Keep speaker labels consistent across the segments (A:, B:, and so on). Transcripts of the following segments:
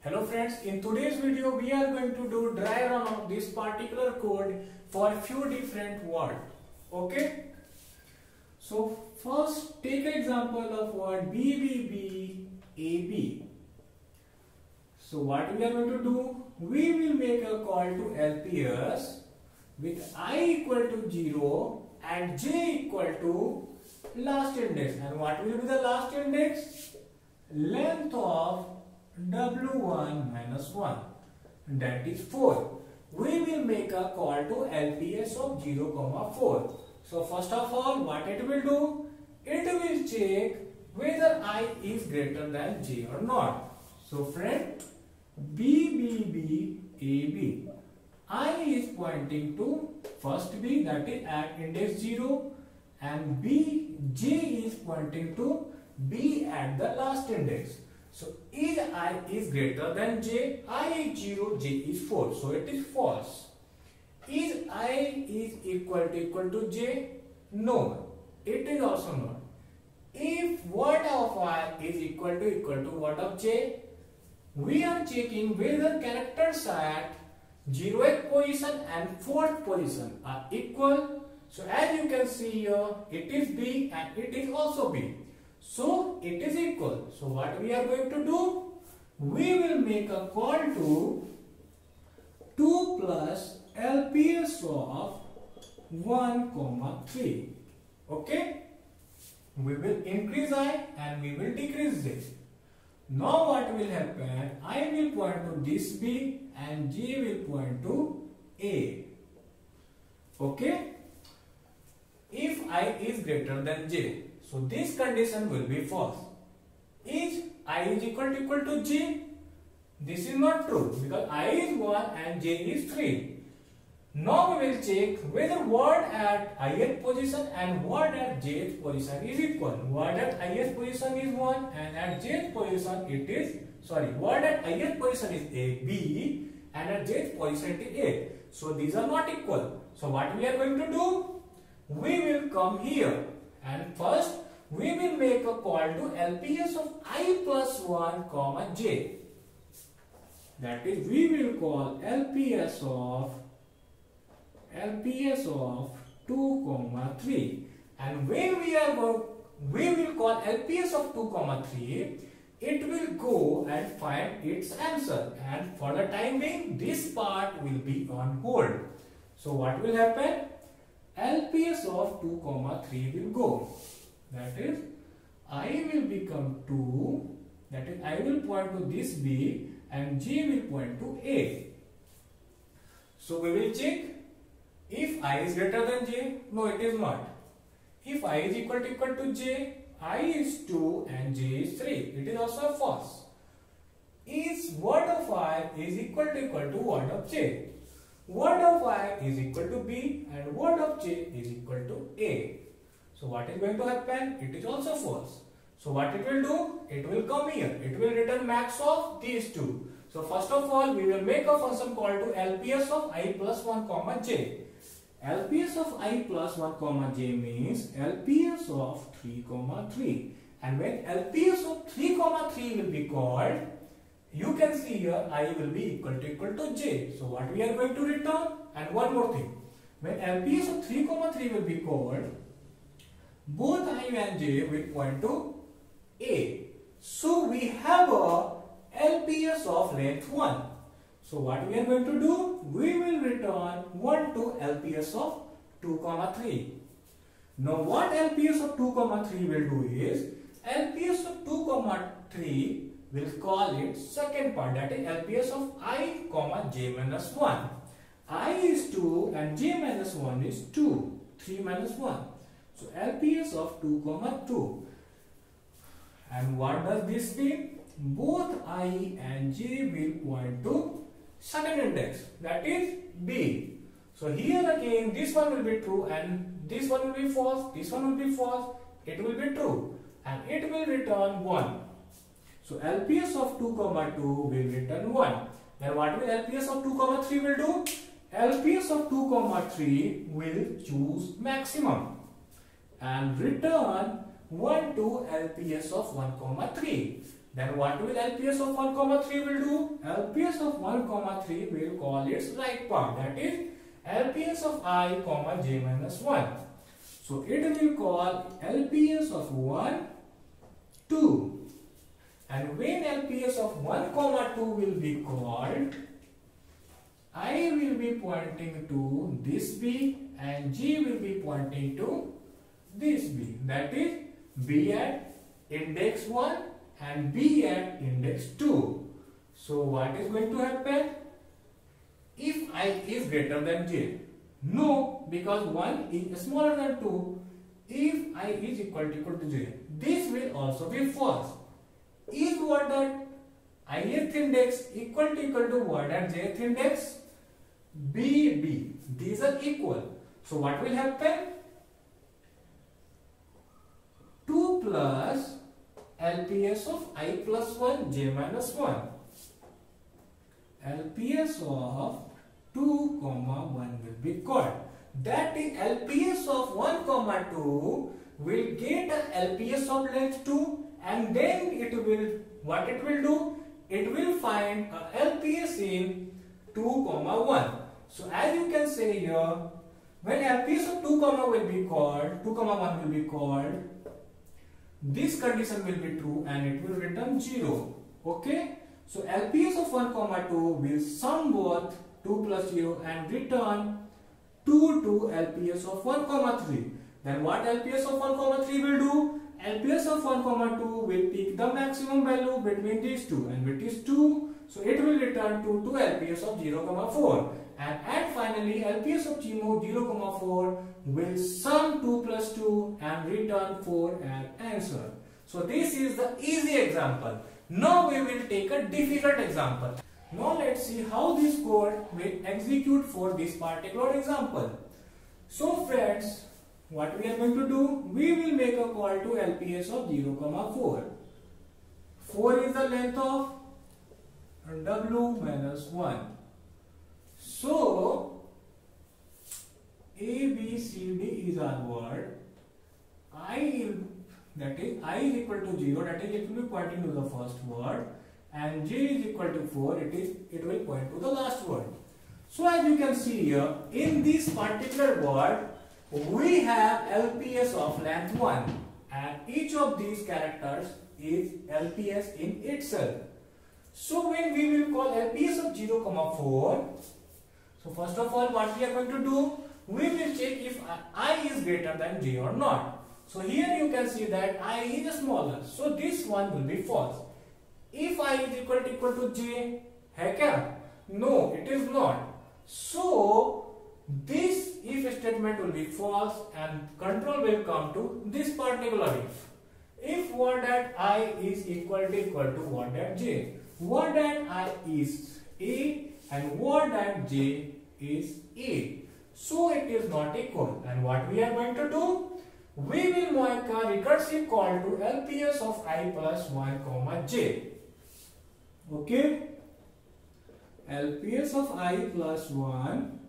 A: Hello friends, in today's video we are going to do dry run of this particular code for a few different words. Okay? So first take an example of word BBBAB. So what we are going to do? We will make a call to LPS with I equal to 0 and j equal to last index. And what will be the last index? Length of W1 minus 1, that is 4. We will make a call to LPS of 0, 4. So first of all, what it will do? It will check whether I is greater than j or not. So friend, BBBAB, I is pointing to first B, that is at index 0, and j is pointing to B at the last index. So is I is greater than j? I is 0, j is 4. So it is false. Is I is equal to j? No, it is also not. If word of I is equal to word of j, we are checking whether characters at 0th position and 4th position are equal. So as you can see here, it is B and it is also B. So it is equal. So what we are going to do? We will make a call to 2 plus LPS of 1, 3. Okay? We will increase I and we will decrease this. Now what will happen? I will point to this B and J will point to A. Okay? If I is greater than J, so this condition will be false. Is I is equal to j? This is not true because I is 1 and j is 3. Now we will check whether word at ith position and word at jth position is equal. Word at ith position is 1 and at jth position it is, word at ith position is B and at jth position it is A. So these are not equal. So what we are going to do? We will come here. And first, we will make a call to LPS of I plus 1, j. That is, we will call LPS of 2, 3. And when we will call LPS of 2, 3, it will go and find its answer. And for the time being, this part will be on hold. So what will happen? LPS of 2, 3 will go. That is, I will become 2. That is, I will point to this B and J will point to A. So we will check if I is greater than J. No, it is not. If I is equal to J, I is 2 and J is 3. It is also false. Is word of I is equal to word of J? Word of I is equal to B and word of J is equal to A. So what is going to happen? It is also false. So what it will do? It will come here. It will return max of these two. So first of all, we will make a function called to LPS of I plus 1, j. LPS of I plus 1, j means LPS of 3, 3. And when LPS of 3, 3 will be called, you can see here I will be equal to j. So what we are going to return? And one more thing. When LPS of 3, 3 will be called, both I and j will point to A. So we have a LPS of length 1. So what we are going to do? We will return 1 to LPS of 2, 3. Now what LPS of 2, 3 will do is, LPS of 2, 3 will call it second part, that is LPS of I, j minus 1. I is 2 and j minus 1 is 2. 3 minus 1. So LPS of 2, 2. And what does this mean? Both I and j will point to second index, that is B. So here again this one will be true and this one will be false, this one will be false, it will be true and it will return 1. So LPS of 2, 2 will return 1. Then what will LPS of 2, 3 will do? LPS of 2, 3 will choose maximum and return 1 to LPS of 1, 3. Then what will LPS of 1 comma 3 will do? LPS of 1 comma 3 will call its right part, that is LPS of I comma j minus 1. So it will call LPS of 1 2. And when LPS of 1 comma 2 will be called, I will be pointing to this B and G will be pointing to this B. That is B at index 1 and B at index 2. So what is going to happen? If I is greater than J. No, because 1 is smaller than 2. If I is equal to J, this will also be false. Is what at ith index equal to what at jth index? B. These are equal. So what will happen? 2 plus LPS of I plus 1 j minus 1. LPS of 2 comma 1 will be called. That is LPS of 1 comma 2 will get a LPS of length 2, and then it will, what it will do? It will find a LPS in 2 comma 1. So as you can say here, when LPS of 2 comma will be called, 2 comma 1 will be called, this condition will be true and it will return 0. Okay? So LPS of 1 comma 2 will sum both 2 plus 0 and return 2 to LPS of 1 comma 3. Then what LPS of 1 comma 3 will do? LPS of 1 comma 2 will pick the maximum value between these two, and which is 2. So it will return 2 to LPS of 0 comma 4. And finally LPS of 0 comma 4 will sum 2 plus 2 and return 4 as answer. So this is the easy example. Now we will take a difficult example. Now let's see how this code will execute for this particular example. So friends, what we are going to do? We will make a call to LPS of 0 comma 4. 4 is the length of W minus 1. So A, B, C, D is our word. That is I is equal to 0, that is it will be pointing to the first word, and J is equal to 4, it will point to the last word. So as you can see here, in this particular word, we have LPS of length 1, and each of these characters is LPS in itself. So when we will call LPS of 0 comma 4, so first of all what we are going to do, we will check if I is greater than J or not. So here you can see that I is smaller, so this one will be false. If I is equal to J, है क्या? No, it is not. So this if statement will be false and control will come to this particular if. If what that I is equal to what that J. What that I is A and what that J is A. So it is not equal, and what we are going to do? We will make a recursive call to LPS of I plus 1 comma J. Okay? LPS of I plus 1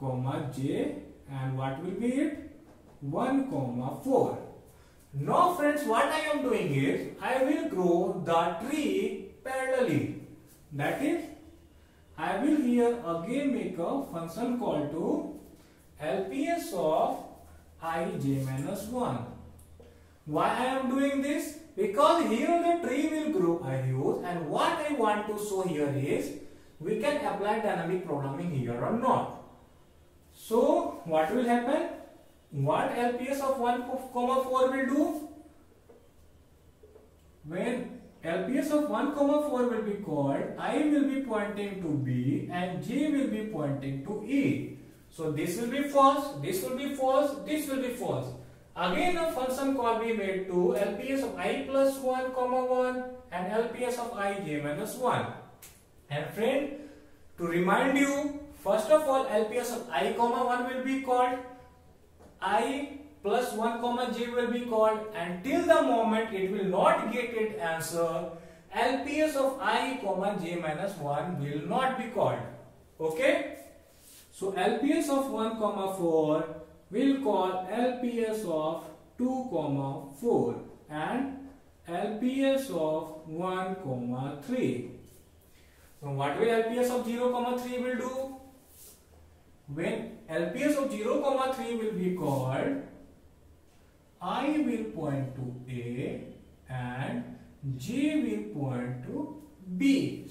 A: comma J, and what will be it? 1 comma 4. Now friends, what I am doing is, I will grow the tree parallelly. That is, I will here again make a function call to LPS of ij minus 1. Why I am doing this? Because here the tree will grow a huge, and what I want to show here is we can apply dynamic programming here or not. So what will happen? What LPS of 1 comma 4 will do? When LPS of 1 comma 4 will be called, I will be pointing to B and J will be pointing to E. So this will be false, this will be false, this will be false. Again a function call be made to LPS of I plus 1 comma 1 and LPS of ij minus 1. And friend, to remind you, first of all LPS of I comma 1 will be called, I plus 1 comma j will be called, and till the moment it will not get its answer, LPS of I comma j minus 1 will not be called. Okay? So LPS of 1 comma 4 will call LPS of 2 comma 4, and LPS of 1, 3. So what will LPS of 0, 3 will do? When LPS of 0, 3 will be called, I will point to A and J will point to D.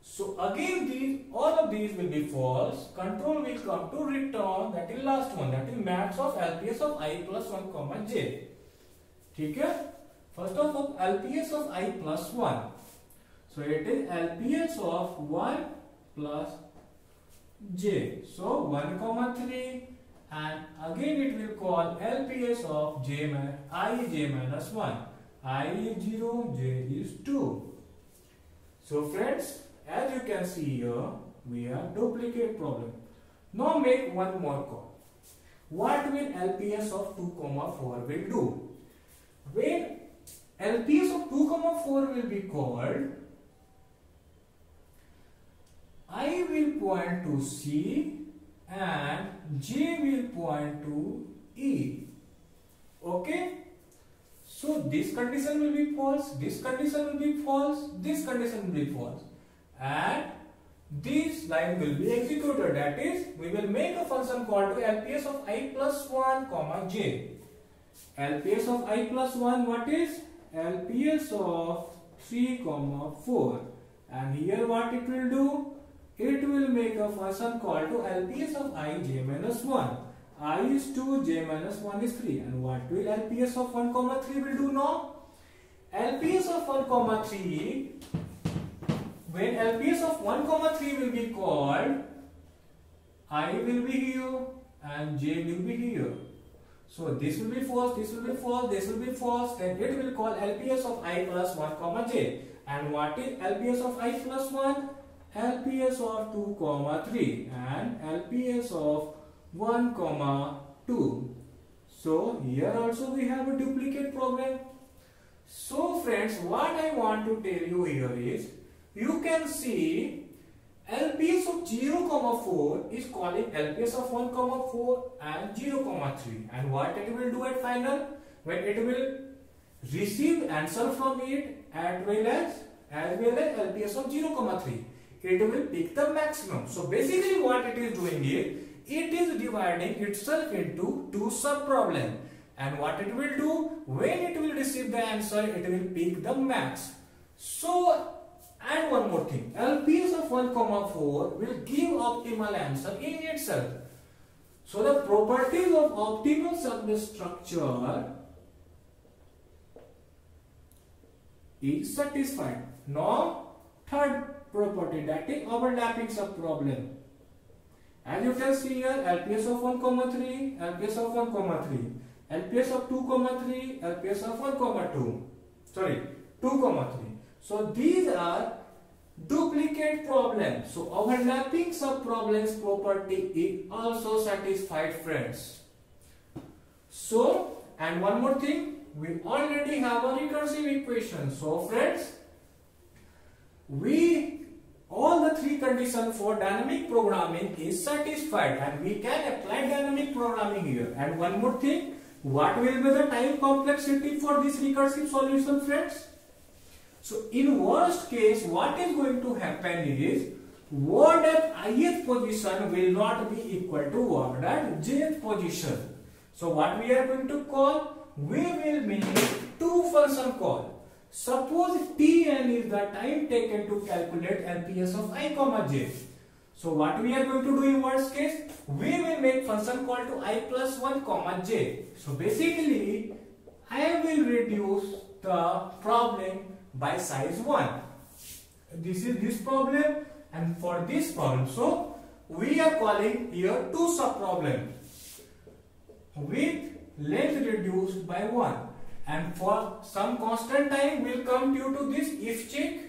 A: So again all of these will be false. Control will come to return, that is last one, that is max of LPS of I plus 1, J. ठीक है? First of all, LPS of I plus 1. So it is LPS of 1 plus J. So 1, 3, and again it will call LPS of I minus 1. I is 0, J is 2. So friends, as you can see here, we have duplicate problem. Now make one more call. What will LPS of 2, 4 will do? When LPS of 2, 4 will be called, I will point to C and J will point to E. Okay? So this condition will be false, this condition will be false, this condition will be false. And this line will be executed. That is, we will make a function called to LPS of I plus 1, J. LPS of I plus 1, what is? LPS of 3, 4. And here what it will do? It will make a function called to LPS of I, J minus 1. I is 2, J minus 1 is 3. And what will LPS of 1, 3 will do now? LPS of 1, 3, when LPS of 1, 3 will be called, I will be here and J will be here. So this will be false, this will be false, this will be false. Then it will call LPS of I plus 1, J. And what is LPS of I plus 1? LPS of 2, 3 and LPS of 1, 2. So here also we have a duplicate problem. So friends, what I want to tell you here is, you can see LPS of 0, 4 is calling LPS of 1, 4 and 0, 3. And what it will do at final? When it will receive answer from it as well as LPS of 0, 3. It will pick the maximum. So basically what it is doing is, it is dividing itself into two sub-problems. And what it will do, when it will receive the answer, it will pick the max. So, and one more thing, LPS of 1, 4 will give optimal answer in itself. So the properties of optimal substructure is satisfied. Now, third property, that is overlapping subproblem. As you can see here, LPS of 1, 3, LPS of 1, 3, LPS of 2, 3, LPS of 1, 2. Sorry, 2, 3. So these are duplicate problems. So overlapping subproblems property is also satisfied, friends. So, and one more thing, we already have a recursive equation. So friends, all the three conditions for dynamic programming is satisfied, and we can apply dynamic programming here. And one more thing, what will be the time complexity for this recursive solution, friends? So in worst case, what is going to happen is, word at ith position will not be equal to word at jth position. So what we are going to call? We will make two function call. Suppose Tn is the time taken to calculate LPS of I, J. So what we are going to do in worst case? We will make function call to I plus 1, J. So basically, I will reduce the problem by size 1. This is this problem, and for this problem, so we are calling here two subproblems with length reduced by 1. And for some constant time will come due to this if check.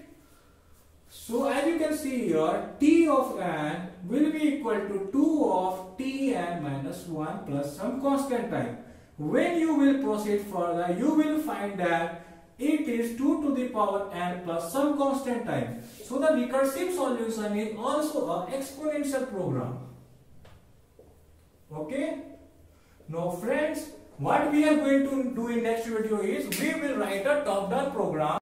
A: So as you can see here, T of n will be equal to 2 of Tn minus 1 plus some constant time. When you will proceed further, you will find that it is 2 to the power n plus some constant time. So the recursive solution is also an exponential program. Okay. Now friends, what we are going to do in next video is we will write a top-down program